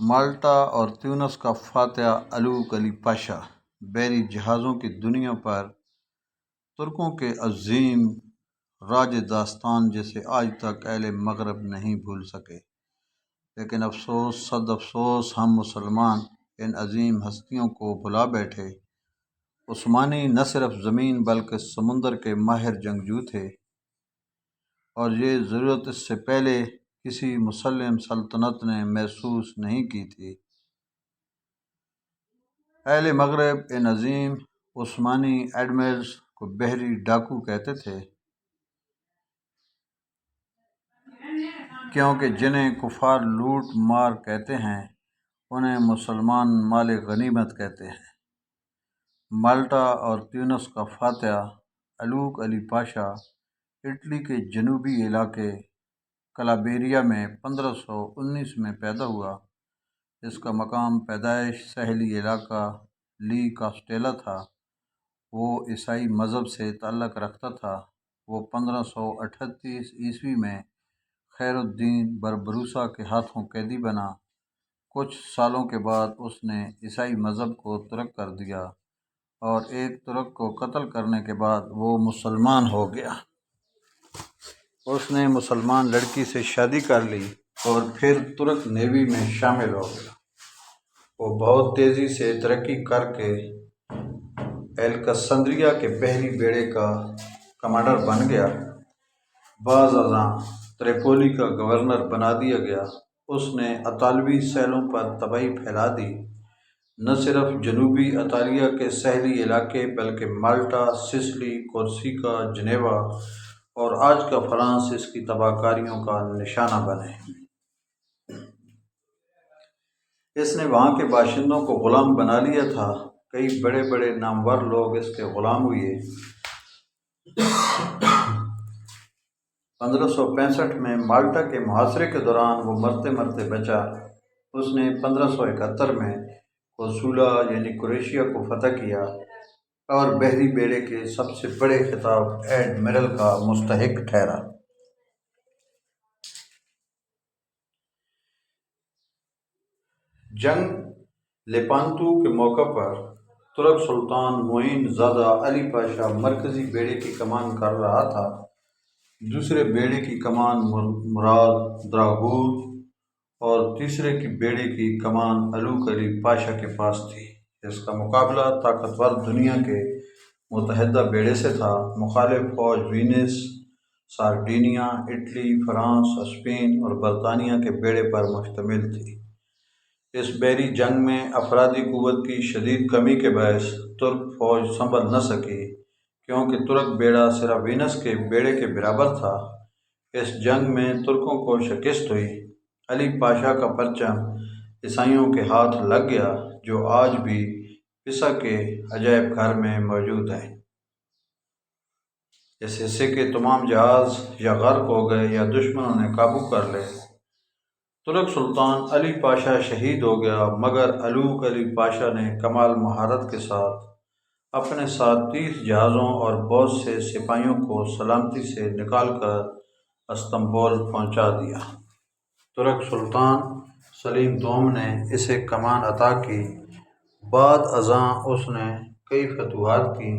مالٹا اور تیونس کا فاتح الوک علی پاشا بحری جہازوں کی دنیا پر ترکوں کے عظیم راج داستان جسے آج تک اہل مغرب نہیں بھول سکے، لیکن افسوس صد افسوس ہم مسلمان ان عظیم ہستیوں کو بھلا بیٹھے۔ عثمانی نہ صرف زمین بلکہ سمندر کے ماہر جنگجو تھے، اور یہ ضرورت اس سے پہلے کسی مسلم سلطنت نے محسوس نہیں کی تھی۔ اہل مغرب ان عظیم عثمانی ایڈمرلز کو بحری ڈاکو کہتے تھے، کیونکہ جنہیں کفار لوٹ مار کہتے ہیں انہیں مسلمان مال غنیمت کہتے ہیں۔ مالٹا اور تیونس کا فاتح الوک علی پاشا اٹلی کے جنوبی علاقے کلابرییا میں 1519 میں پیدا ہوا۔ اس کا مقام پیدائش ساحلی علاقہ لی کاسٹیلا تھا۔ وہ عیسائی مذہب سے تعلق رکھتا تھا۔ وہ 1538 عیسوی میں خیر الدین بربروسا کے ہاتھوں قیدی بنا۔ کچھ سالوں کے بعد اس نے عیسائی مذہب کو ترک کر دیا، اور ایک ترک کو قتل کرنے کے بعد وہ مسلمان ہو گیا۔ اس نے مسلمان لڑکی سے شادی کر لی اور پھر ترک نیوی میں شامل ہو گیا۔ وہ بہت تیزی سے ترقی کر کے الیکسندریہ کے بحری بیڑے کا کمانڈر بن گیا۔ بعد ازاں تریپولی کا گورنر بنا دیا گیا۔ اس نے اطالوی ساحلوں پر تباہی پھیلا دی۔ نہ صرف جنوبی اطالیہ کے ساحلی علاقے بلکہ مالٹا، سسلی، کورسیکا، جنیوا اور آج کا فرانس اس کی تباہ کاریوں کا نشانہ بنے۔ اس نے وہاں کے باشندوں کو غلام بنا لیا تھا۔ کئی بڑے بڑے نامور لوگ اس کے غلام ہوئے۔ 1565 میں مالٹا کے محاصرے کے دوران وہ مرتے مرتے بچا۔ اس نے 1571 میں کوسولا یعنی کروشیا کو فتح کیا اور بحری بیڑے کے سب سے بڑے خطاب ایڈمرل کا مستحق ٹھہرا۔ جنگ لیپانتو کے موقع پر ترک سلطان معین زادہ علی پاشا مرکزی بیڑے کی کمان کر رہا تھا۔ دوسرے بیڑے کی کمان مراد دراگور اور تیسرے کی بیڑے کی کمان الوک علی پاشا کے پاس تھی۔ اس کا مقابلہ طاقتور دنیا کے متحدہ بیڑے سے تھا۔ مخالف فوج Venice, Sardinia, Italy, France, Spain اور برطانیہ کے بیڑے پر مشتمل تھی۔ اس بحری جنگ میں افرادی قوت کی شدید کمی کے باعث ترک فوج سنبھل نہ سکی، کیونکہ ترک بیڑا صرف وینس کے بیڑے کے برابر تھا۔ اس جنگ میں ترکوں کو شکست ہوئی۔ علی پاشا کا پرچم عیسائیوں کے ہاتھ لگ گیا، جو آج بھی پسا کے عجائب گھر میں موجود ہے۔ اس حصے کے تمام جہاز یا غرق ہو گئے یا دشمنوں نے قابو کر لے۔ ترک سلطان علی پاشا شہید ہو گیا، مگر الوک علی پاشا نے کمال مہارت کے ساتھ اپنے ساتھ 30 جہازوں اور بہت سے سپاہیوں کو سلامتی سے نکال کر استنبول پہنچا دیا۔ ترک سلطان سلیم دوم نے اسے کمان عطا کی۔ بعد ازاں اس نے کئی فتوحات کیں،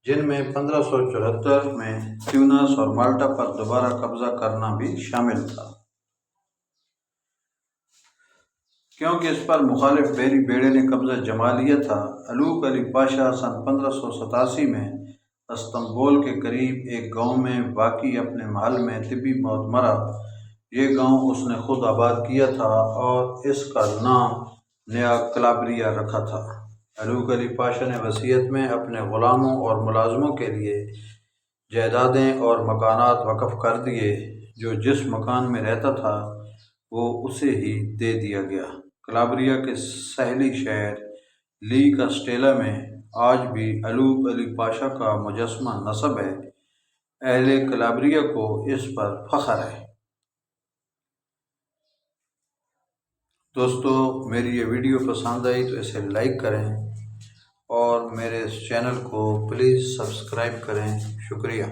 جن میں 1574 میں تیونس اور مالٹا پر دوبارہ قبضہ کرنا بھی شامل تھا۔ کیونکہ اس پر مخالف بحری بیڑے نے قبضہ جما لیا تھا، الوک علی پاشا سن 1587 میں استنبول کے قریب ایک گاؤں میں واقع اپنے محل میں طبی موت مرا۔ یہ گاؤں اس نے خود آباد کیا تھا اور اس کا نام نیا کلابریہ رکھا تھا۔ الوک علی پاشا نے وصیت میں اپنے غلاموں اور ملازموں کے لیے جائیدادیں اور مکانات وقف کر دیے۔ جو جس مکان میں رہتا تھا وہ اسے ہی دے دیا گیا۔ کلابریہ کے ساحلی شہر لی کاسٹیلا میں آج بھی الوک علی پاشا کا مجسمہ نصب ہے۔ اہل کلابریہ کو اس پر فخر ہے۔ دوستو، میری یہ ویڈیو پسند آئی تو اسے لائک کریں اور میرے اس چینل کو پلیز سبسکرائب کریں۔ شکریہ۔